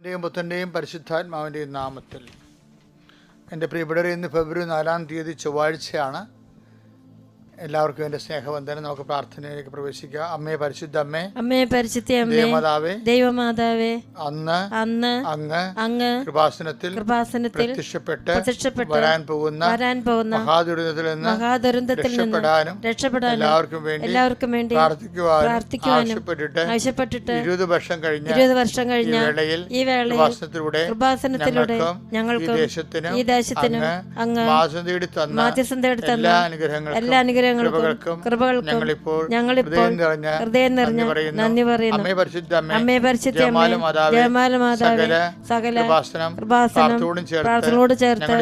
ൻ്റെയും പുത്രൻ്റെയും പരിശുദ്ധാത്മാവിൻ്റെയും നാമത്തിൽ. എൻ്റെ പ്രിയപ്പെട്ടവരെ, ഇന്ന് ഫെബ്രുവരി 4-ാം തീയതി ചൊവ്വാഴ്ചയാണ്. എല്ലാവർക്കും എൻ്റെ സ്നേഹവന്ദനം. നമുക്ക് പ്രാർത്ഥനയിലേക്ക് പ്രവേശിക്കാം. അമ്മേ, പരിശുദ്ധ അമ്മേ, അമ്മേ പരിശുദ്ധ അമ്മേ, ദേവമാതാവേ, ദൈവമാതാവേ, അന്ന് അങ്ങ് കൃപാസനത്തിൽ പ്രത്യക്ഷപ്പെട്ട് വരാൻ പോകുന്ന മഹാദുരന്തത്തിൽ നിന്ന് രക്ഷപ്പെടാനും എല്ലാവർക്കും വേണ്ടി പ്രാർത്ഥിക്കുവാനും ആവശ്യപ്പെട്ടിട്ട് 20 വർഷം കഴിഞ്ഞ ഈ വേളയിൽ കൃപാസനത്തിലൂടെ ഞങ്ങൾക്കും ഈ ദേശത്തിനും അങ്ങ് മാധ്യസ്ഥം തേടി തന്ന എല്ലാ അനുഗ്രഹങ്ങൾക്കും കൃപകൾക്കും ഞങ്ങളിപ്പോൾ ഹൃദയം നിറഞ്ഞ നന്ദി പറയുന്നു. അമ്മേ പരിശുദ്ധ അമ്മേ, ജയമാല മാതാവേ, സകല പ്രാർത്ഥനയോട് ചേർത്ത്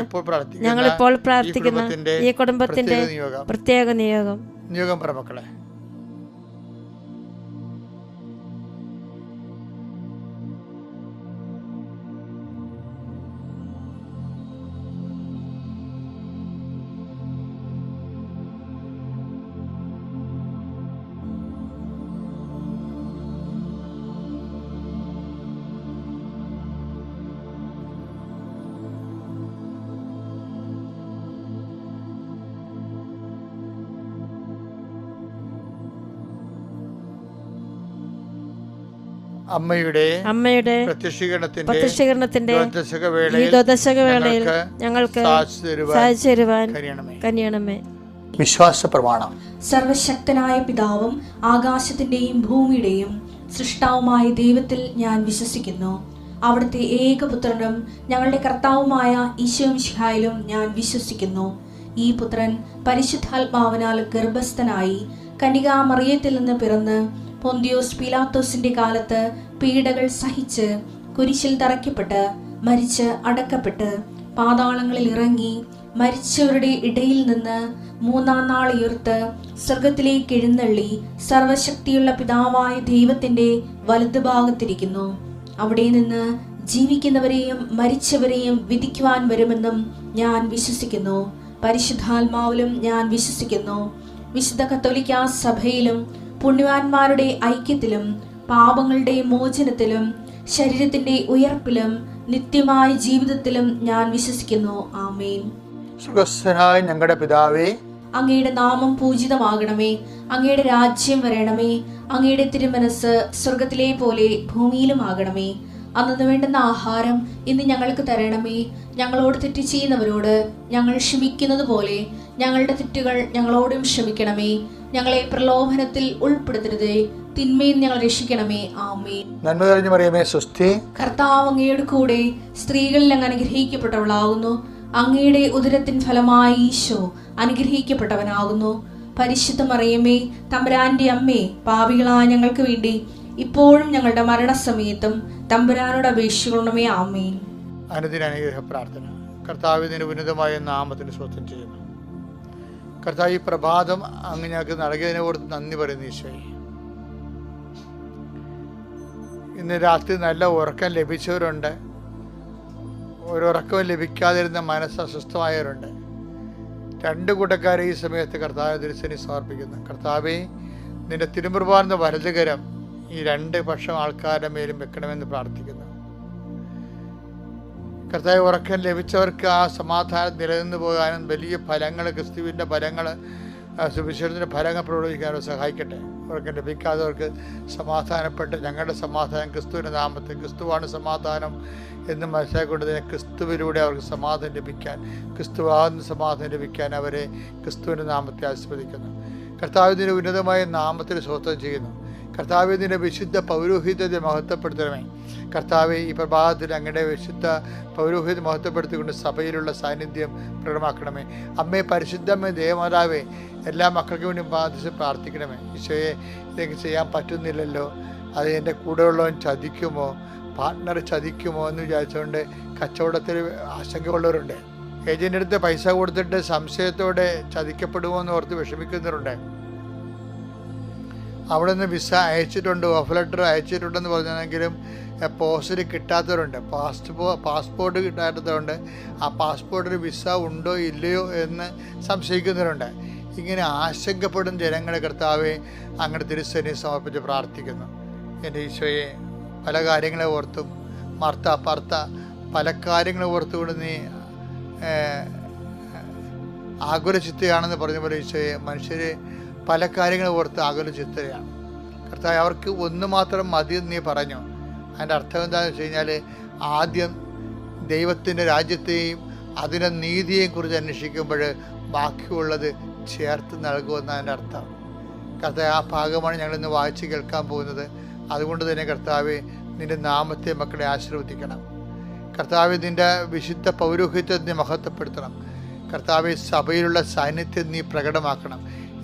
ഞങ്ങളിപ്പോൾ പ്രാർത്ഥിക്കുന്ന ഈ കുടുംബത്തിന്റെ പ്രത്യേക നിയോഗം പ്രമക്കളെ, അമ്മയുടെ പ്രത്യക്ഷീകരണത്തിന്റെ ദശകവേളയിൽ ഞങ്ങൾക്ക് സാധിച്ചു തരുവാൻ കനിയണമേ. വിശ്വാസ പ്രമാണം. സർവശക്തനായ പിതാവും ആകാശത്തിന്റെയും ഭൂമിയുടെയും സൃഷ്ടാവുമായ ദൈവത്തിൽ ഞാൻ വിശ്വസിക്കുന്നു. അവിടുത്തെ ഏകപുത്രനും ഞങ്ങളുടെ കർത്താവുമായ ഈശോ മിശിഹായിലും ഞാൻ വിശ്വസിക്കുന്നു. ഈ പുത്രൻ പരിശുദ്ധാത്മാവിനാൽ ഗർഭസ്ഥനായി കന്യകാമറിയത്തിൽ നിന്ന് പിറന്ന് പൊന്തിയോസ് പീലാത്തോസിന്റെ കാലത്ത് പീഡകൾ സഹിച്ച് കുരിശിൽ തറയ്ക്കപ്പെട്ട് മരിച്ച് അടക്കപ്പെട്ട് പാതാളങ്ങളിൽ ഇറങ്ങി മരിച്ചവരുടെ ഇടയിൽ നിന്ന് 3-ാം നാൾ ഉയർത്ത് സ്വർഗത്തിലേക്ക് എഴുന്നള്ളി സർവശക്തിയുള്ള പിതാവായ ദൈവത്തിന്റെ വലതുഭാഗത്തിരിക്കുന്നു. അവിടെ നിന്ന് ജീവിക്കുന്നവരെയും മരിച്ചവരെയും വിധിക്കുവാൻ വരുമെന്നും ഞാൻ വിശ്വസിക്കുന്നു. പരിശുദ്ധാത്മാവിലും ഞാൻ വിശ്വസിക്കുന്നു. വിശുദ്ധ കത്തോലിക്കാ സഭയിലും പുണ്യവാന്മാരുടെ ഐക്യത്തിലും പാപങ്ങളുടെ മോചനത്തിലും ശരീരത്തിന്റെ ഉയർപ്പിലും നിത്യമായ ജീവിതത്തിലും ഞാൻ വിശ്വസിക്കുന്നു. ആമേൻ. സ്വർഗ്ഗസ്ഥനായ ഞങ്ങളുടെ പിതാവേ, അങ്ങയുടെ നാമം പൂജിതമാകണമേ. അങ്ങയുടെ രാജ്യം വരണമേ. അങ്ങയുടെ തിരുമനസ് സ്വർഗത്തിലെ പോലെ ഭൂമിയിലും ആകണമേ. അന്നു വേണ്ടുന്ന ആഹാരം ഇന്ന് ഞങ്ങൾക്ക് തരണമേ. ഞങ്ങളോട് തെറ്റ് ചെയ്യുന്നവരോട് ഞങ്ങൾ ക്ഷമിക്കുന്നത് പോലെ ഞങ്ങളുടെ തെറ്റുകൾ ഞങ്ങളോടും ക്ഷമിക്കണമേ. ഞങ്ങളെ പ്രലോഭനത്തിൽ ഉൾപ്പെടുത്തരുതേ, തിന്മയിൽ ഞങ്ങൾ രക്ഷിക്കണമേ. ആമേൻ. നന്മ നിറഞ്ഞ മറിയമേ, സ്വസ്തി. കർത്താവ് അങ്ങയുടെ കൂടെ സ്ത്രീകളിൽ അങ്ങ് അനുഗ്രഹിക്കപ്പെട്ടവളാകുന്നു. അങ്ങയുടെ ഉദരത്തിൻ ഫലമായി ഈശോ അനുഗ്രഹിക്കപ്പെട്ടവനാകുന്നു. പരിശുദ്ധ മറിയമേ, തമ്പുരാന്റെ അമ്മേ, പാപികളായ ഞങ്ങൾക്ക് വേണ്ടി ഇപ്പോഴും ഞങ്ങളുടെ മരണസമയത്തും തമ്പുരാനോട് അപേക്ഷിക്കണമേ. ആമേൻ. അനുദിന അനുഗ്രഹ പ്രാർത്ഥന. കർത്താവിന്റെ ഉന്നതമായ നാമത്തിന് സ്വസ്ഥം ചെയ്യുന്നു. കർത്താവ്, ഈ പ്രഭാതം അങ്ങ് ഞങ്ങൾക്ക് നൽകിയതിനെ ഓർത്ത് നന്ദി പറയുന്നു. ഈശോയെ, ഇന്ന് രാത്രി നല്ല ഉറക്കം ലഭിച്ചവരുണ്ട്, ഒരുറക്കവും ലഭിക്കാതിരുന്ന മനസ്സ് അസ്വസ്ഥമായവരുണ്ട്. 2 കൂട്ടക്കാരെ ഈ സമയത്ത് കർത്താവ് തിരുസന്നിധിയിൽ സമർപ്പിക്കുന്നു. കർത്താവേ, നിന്റെ തിരുമുറുപാർന്ന വലതുകരം ഈ 2 പക്ഷം ആൾക്കാരുടെ മേലും വെക്കണമെന്ന് പ്രാർത്ഥിക്കുന്നു. കർത്താവ്, ഉറക്കം ലഭിച്ചവർക്ക് ആ സമാധാനം നിലനിന്ന് പോകാനും വലിയ ഫലങ്ങൾ, ക്രിസ്തുവിൻ്റെ ഫലങ്ങൾ, സുവിശേഷത്തിൻ്റെ ഫലങ്ങൾ പ്രകടിപ്പിക്കാനും സഹായിക്കട്ടെ. ഉറക്കം ലഭിക്കാത്തവർക്ക് സമാധാനപ്പെട്ട് ഞങ്ങളുടെ സമാധാനം ക്രിസ്തുവിൻ്റെ നാമത്തിൽ, ക്രിസ്തുവാണ് സമാധാനം എന്ന് മനസ്സിലാക്കിക്കൊണ്ട് തന്നെ ക്രിസ്തുവിലൂടെ അവർക്ക് സമാധാനം ലഭിക്കാൻ, ക്രിസ്തുവാകുന്ന സമാധാനം ലഭിക്കാൻ അവരെ ക്രിസ്തുവിൻ്റെ നാമത്തെ ആസ്വദിക്കുന്നു. കർത്താവിൻ്റെ ഉന്നതമായ നാമത്തിൽ സ്വസ്ഥം ചെയ്യുന്നു. കർത്താവിൻ്റെ വിശുദ്ധ പൗരോഹിത്യത്തെ മഹത്വപ്പെടുത്തണമേ. കർത്താവെ, ഈ പ്രഭാതത്തിൽ അങ്ങയുടെ വിശുദ്ധ പൗരോഹിത്യം മഹത്വപ്പെടുത്തിക്കൊണ്ട് സഭയിലുള്ള സാന്നിധ്യം പ്രകടമാക്കണമേ. അമ്മേ, പരിശുദ്ധമ്മേ, ദേവമാതാവേ, എല്ലാ മക്കൾക്കും വേണ്ടി ബാധിച്ച് പ്രാർത്ഥിക്കണമേ. ഈശോയെ, ഇതെനിക്ക് ചെയ്യാൻ പറ്റുന്നില്ലല്ലോ, അത് എൻ്റെ കൂടെയുള്ളവൻ ചതിക്കുമോ, പാർട്ട്ണർ ചതിക്കുമോ എന്ന് വിചാരിച്ചുകൊണ്ട് കച്ചവടത്തിൽ ആശങ്കയുള്ളവരുണ്ട്. ഏജൻ്റ് അടുത്ത് പൈസ കൊടുത്തിട്ട് സംശയത്തോടെ ചതിക്കപ്പെടുമോ എന്ന് ഓർത്ത് വിഷമിക്കുന്നവരുണ്ട്. അവിടെ നിന്ന് വിസ അയച്ചിട്ടുണ്ട്, ഓഫർ ലെറ്റർ അയച്ചിട്ടുണ്ടെന്ന് പറഞ്ഞെങ്കിലും പോസ്റ്റിൽ കിട്ടാത്തവരുണ്ട്. പാസ്പോർട്ട് കിട്ടാത്തതുകൊണ്ട് ആ പാസ്പോർട്ടിന് വിസ ഉണ്ടോ ഇല്ലയോ എന്ന് സംശയിക്കുന്നവരുണ്ട്. ഇങ്ങനെ ആശങ്കപ്പെടുന്ന ജനങ്ങളെ കർത്താവെ അങ്ങയുടെ തിരുസന്നിധിയിൽ സമർപ്പിച്ച് പ്രാർത്ഥിക്കുന്നു. എൻ്റെ ഈശോയെ, പല കാര്യങ്ങളെ ഓർത്തും പാർത്ത പല കാര്യങ്ങൾ ഓർത്തുകൊണ്ട് നീ ആകുലചിത്തയാണെന്ന് പറഞ്ഞ പോലെ ഈശോയെ, മനുഷ്യർ പല കാര്യങ്ങൾ ഓർത്ത് ആകുലചിത്തയാണ് കർത്താവ്. അവർക്ക് ഒന്ന് മാത്രം മതി നീ പറഞ്ഞു. അതിൻ്റെ അർത്ഥം എന്താണെന്ന് വെച്ച് കഴിഞ്ഞാൽ, ആദ്യം ദൈവത്തിൻ്റെ രാജ്യത്തെയും അതിൻ്റെ നീതിയെയും കുറിച്ച് അന്വേഷിക്കുമ്പോൾ ബാക്കിയുള്ളത് ചേർത്ത് നൽകുമെന്ന് അതിൻ്റെ അർത്ഥം. കർത്താവ്, ആ ഭാഗമാണ് ഞങ്ങളിന്ന് വായിച്ച് കേൾക്കാൻ പോകുന്നത്. അതുകൊണ്ട് തന്നെ കർത്താവെ, നിൻ്റെ നാമത്തെ മക്കളെ ആശീർവദിക്കണം. കർത്താവെ, നിൻ്റെ വിശുദ്ധ പൗരോഹിത്യത്തെ നീ മഹത്വപ്പെടുത്തണം. കർത്താവെ, സഭയിലുള്ള സാന്നിധ്യം നീ പ്രകടമാക്കണം.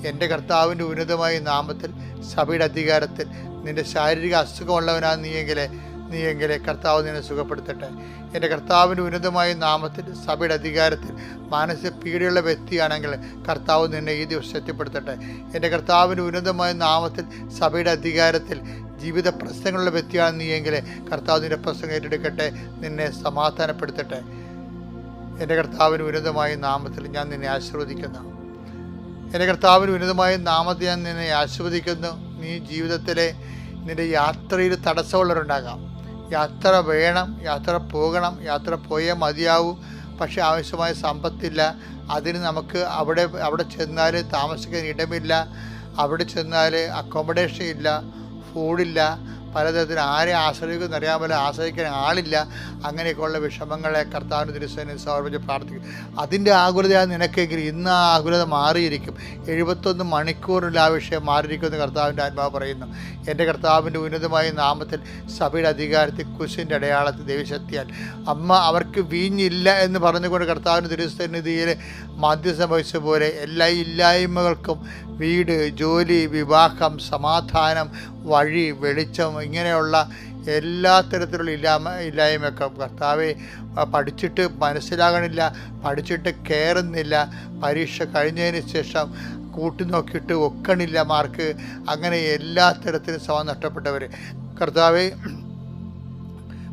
എൻ്റെ കർത്താവിൻ്റെ ഉന്നതമായ നാമത്തിൽ, സഭയുടെ അധികാരത്തിൽ, നിൻ്റെ ശാരീരിക അസുഖമുള്ളവനാ നീയെങ്കിലെ കർത്താവ് നിന്നെ സുഖപ്പെടുത്തട്ടെ. എൻ്റെ കർത്താവിൻ്റെ ഉന്നതമായ നാമത്തിൽ, സഭയുടെ അധികാരത്തിൽ, മാനസിക പീഡയുള്ള വ്യക്തിയാണെങ്കിൽ കർത്താവ് നിന്നെ ഈ ദിവസം ശക്തിപ്പെടുത്തട്ടെ. എൻ്റെ കർത്താവിൻ്റെ ഉന്നതമായ നാമത്തിൽ, സഭയുടെ അധികാരത്തിൽ, ജീവിത പ്രശ്നങ്ങളുള്ള വ്യക്തിയാണ് നീയെങ്കിൽ കർത്താവ് നിൻ്റെ പ്രശ്നം ഏറ്റെടുക്കട്ടെ, നിന്നെ സമാധാനപ്പെടുത്തട്ടെ. എൻ്റെ കർത്താവിന് ഉന്നതമായ നാമത്തിൽ ഞാൻ നിന്നെ ആശീർവദിക്കുന്നു. എൻ്റെ കർത്താവിന് ഉന്നതമായ നാമത്തിൽ ഞാൻ നിന്നെ ആശീർവദിക്കുന്നു. നീ ജീവിതത്തിലെ നിൻ്റെ യാത്രയിൽ തടസ്സമുള്ളവരുണ്ടാകാം. യാത്ര വേണം, യാത്ര പോകണം, യാത്ര പോയേ മതിയാവൂ. പക്ഷേ ആവശ്യമായ സമ്പത്തില്ല. അതിന് നമുക്ക് അവിടെ ചെന്നാൽ താമസിക്കാൻ ഇടമില്ല, അവിടെ ചെന്നാൽ അക്കോമഡേഷൻ ഇല്ല, ഫുഡില്ല, പലതരത്തിൽ ആരെ ആശ്രയിക്കുമെന്ന് അറിയാമല്ലോ, ആശ്രയിക്കാൻ ആളില്ല. അങ്ങനെയൊക്കെയുള്ള വിഷമങ്ങളെ കർത്താവിന് തിരുസേനയിൽ സമർപ്പിച്ച് പ്രാർത്ഥിക്കും. അതിൻ്റെ ആകുലതയാണ് നിനക്കെങ്കിൽ ഇന്ന് ആ ആകുലത മാറിയിരിക്കും. 71 മണിക്കൂറിൽ ആ വിഷയം മാറിയിരിക്കുമെന്ന് കർത്താവിൻ്റെ ആത്മാവ് പറയുന്നു. എൻ്റെ കർത്താവിൻ്റെ ഉന്നതമായ നാമത്തിൽ, സഭയുടെ അധികാരത്തിൽ, കുരിശിൻ്റെ അടയാളത്തിൽ, ദൈവശക്തിയാൽ അമ്മ അവർക്ക് വീഞ്ഞില്ല എന്ന് പറഞ്ഞുകൊണ്ട് കർത്താവിൻ്റെ തിരുസന്നിധിയിൽ മധ്യസ്ഥം വഹിച്ച പോലെ എല്ലാ ഇല്ലായ്മകൾക്കും വീട്, ജോലി, വിവാഹം, സമാധാനം, വഴി, വെളിച്ചം, ഇങ്ങനെയുള്ള എല്ലാ തരത്തിലുള്ള ഇല്ലായ്മയൊക്കെ കർത്താവെ, പഠിച്ചിട്ട് മനസ്സിലാകണില്ല, പഠിച്ചിട്ട് കയറുന്നില്ല, പരീക്ഷ കഴിഞ്ഞതിന് ശേഷം കൂട്ടി നോക്കിയിട്ട് ഒക്കണില്ല മാർക്ക്, അങ്ങനെ എല്ലാ തരത്തിലും സമം നഷ്ടപ്പെട്ടവർ കർത്താവെ,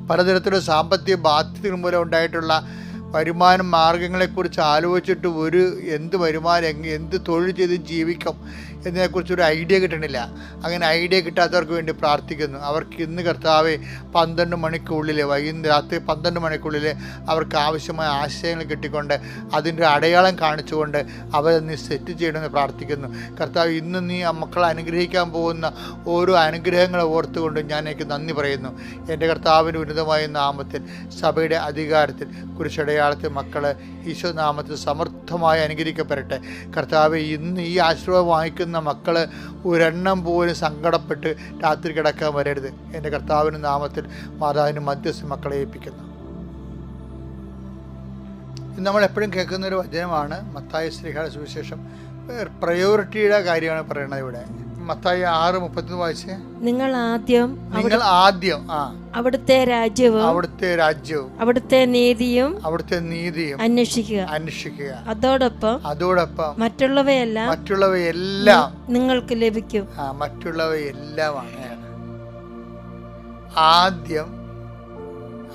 പലതരത്തിലുള്ള സാമ്പത്തിക ബാധ്യതകൾ മൂലം ഉണ്ടായിട്ടുള്ള വരുമാന മാർഗങ്ങളെക്കുറിച്ച് ആലോചിച്ചിട്ട് എന്ത് വരുമാനം, എന്ത് തൊഴിൽ ചെയ്ത് ജീവിക്കും എന്നതിനെക്കുറിച്ചൊരു ഐഡിയ കിട്ടണില്ല. അങ്ങനെ ഐഡിയ കിട്ടാത്തവർക്ക് വേണ്ടി പ്രാർത്ഥിക്കുന്നു. അവർക്ക് ഇന്ന് കർത്താവെ 12 മണിക്കുള്ളിൽ, രാത്രി 12 മണിക്കുള്ളിൽ അവർക്ക് ആവശ്യമായ ആശയങ്ങൾ കിട്ടിക്കൊണ്ട് അതിൻ്റെ അടയാളം കാണിച്ചുകൊണ്ട് അവരെ നീ സെറ്റ് ചെയ്യണമെന്ന് പ്രാർത്ഥിക്കുന്നു. കർത്താവ്, ഇന്ന് നീ ആ മക്കളെ അനുഗ്രഹിക്കാൻ പോകുന്ന ഓരോ അനുഗ്രഹങ്ങളെ ഓർത്തുകൊണ്ട് ഞാൻ എനിക്ക് നന്ദി പറയുന്നു. എൻ്റെ കർത്താവിൻ്റെ ഉന്നതമായ നാമത്തിൽ, സഭയുടെ അധികാരത്തിൽ, കുരിശടയാളത്തിൽ മക്കൾ ഈശോ നാമത്തിൽ സമർത്ഥമായി അനുഗ്രഹിക്കപ്പെടട്ടെ. കർത്താവ്, ഇന്ന് ഈ ആശീർവാദം വാങ്ങിക്കുന്ന മക്കൾ ഒരെണ്ണം പോലും സങ്കടപ്പെട്ട് രാത്രി കിടക്കാൻ വരരുത്. എൻ്റെ കർത്താവിൻ്റെ നാമത്തിൽ മാതാവിന് മധ്യസ്ഥ മക്കളെ ഏൽപ്പിക്കുന്നു. നമ്മൾ എപ്പോഴും കേൾക്കുന്നൊരു വചനമാണ് മത്തായി ശ്ലീഹായുടെ സുവിശേഷം. പ്രയോറിറ്റിയുടെ കാര്യമാണ് പറയുന്നത് ഇവിടെ. മത്തായി 6:31 വായിച്ചേ. നിങ്ങൾ ആദ്യം അവിടുത്തെ രാജ്യവും അവിടുത്തെ നീതിയും അന്വേഷിക്കുക. അതോടൊപ്പം മറ്റുള്ളവയെല്ലാം നിങ്ങൾക്ക് ലഭിക്കും. മറ്റുള്ളവയെല്ലാമാണ്. ആദ്യം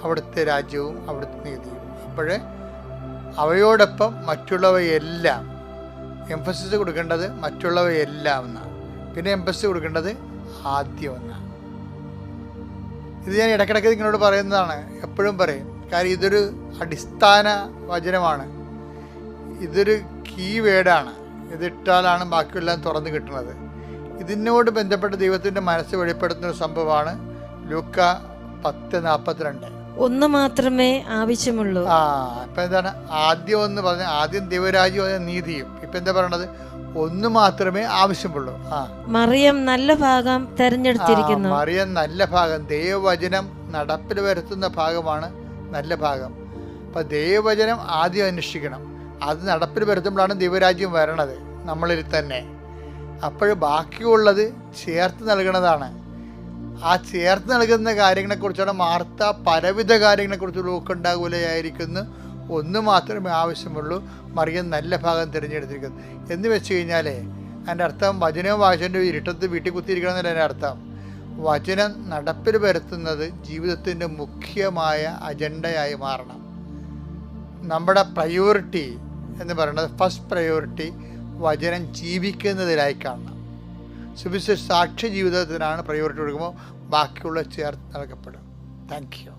അവിടുത്തെ രാജ്യവും അവിടുത്തെ നീതിയും. അപ്പോഴേ അവയോടൊപ്പം മറ്റുള്ളവയെല്ലാം, എംഫസിസ് കൊടുക്കേണ്ടത് മറ്റുള്ളവയെല്ലാം എന്നാണ്. പിന്നെ എംഫസിസ് കൊടുക്കേണ്ടത് ആദ്യം എന്നാണ്. ഇത് ഞാൻ ഇടയ്ക്കിടയ്ക്ക് നിങ്ങളോട് പറയുന്നതാണ്, എപ്പോഴും പറയും. കാര്യം ഇതൊരു അടിസ്ഥാന വചനമാണ്, ഇതൊരു കീ വേർഡാണ്. ഇതിട്ടാലാണ് ബാക്കിയെല്ലാം തുറന്ന് കിട്ടുന്നത്. ഇതിനോട് ബന്ധപ്പെട്ട് ദൈവത്തിൻ്റെ മനസ്സ് വെളിപ്പെടുത്തുന്ന ഒരു സംഭവമാണ് ലൂക്ക 10:42. ഒന്ന് മാത്രമേ ആവശ്യമുള്ളൂ. ഇപ്പം എന്താണ് ആദ്യം ഒന്ന് പറഞ്ഞ, ആദ്യം ദൈവരാജ്യവും നീതിയും. ഇപ്പം എന്താ പറയണത്? ഒന്ന് മാത്രമേ ആവശ്യമുള്ളൂ. മറിയം നല്ല ഭാഗം തെരഞ്ഞെടുത്തിരിക്കുന്നു. മറിയം നല്ല ഭാഗം, ദൈവവചനം നടപ്പിൽ വരുത്തുന്ന ഭാഗമാണ് നല്ല ഭാഗം. അപ്പം ദൈവവചനം ആദ്യം അന്വേഷിക്കണം. അത് നടപ്പിൽ വരുത്തുമ്പോഴാണ് ദൈവരാജ്യം വരണത് നമ്മളിൽ തന്നെ. അപ്പോൾ ബാക്കിയുള്ളത് ചേർത്ത് നൽകണതാണ്. ആ ചേർത്ത് നൽകുന്ന കാര്യങ്ങളെക്കുറിച്ചാണ് മാർത്ത പലവിധ കാര്യങ്ങളെക്കുറിച്ച് നോക്കുണ്ടാകുകയായിരിക്കുന്നു. ഒന്ന് മാത്രമേ ആവശ്യമുള്ളൂ, മറിയം നല്ല ഭാഗം തിരഞ്ഞെടുത്തിരിക്കുന്നു എന്ന് വെച്ച് കഴിഞ്ഞാൽ അതിൻ്റെ അർത്ഥം വചനവും വായിച്ചതിൻ്റെ ഇരുട്ടത്ത് വീട്ടിൽ കുത്തിയിരിക്കണം എന്നല്ല എൻ്റെ അർത്ഥം. വചനം നടപ്പിൽ വരുത്തുന്നത് ജീവിതത്തിൻ്റെ മുഖ്യമായ അജണ്ടയായി മാറണം. നമ്മുടെ പ്രയോറിറ്റി എന്ന് പറയുന്നത്, ഫസ്റ്റ് പ്രയോറിറ്റി വചനം ജീവിക്കുന്നതിലായി കാണണം. സുവിശേഷ സാക്ഷ്യ ജീവിതത്തിനാണ് പ്രയോറിറ്റി കൊടുക്കുമ്പോൾ ബാക്കിയുള്ള ചേർത്ത് നൽകപ്പെടും. Thank you.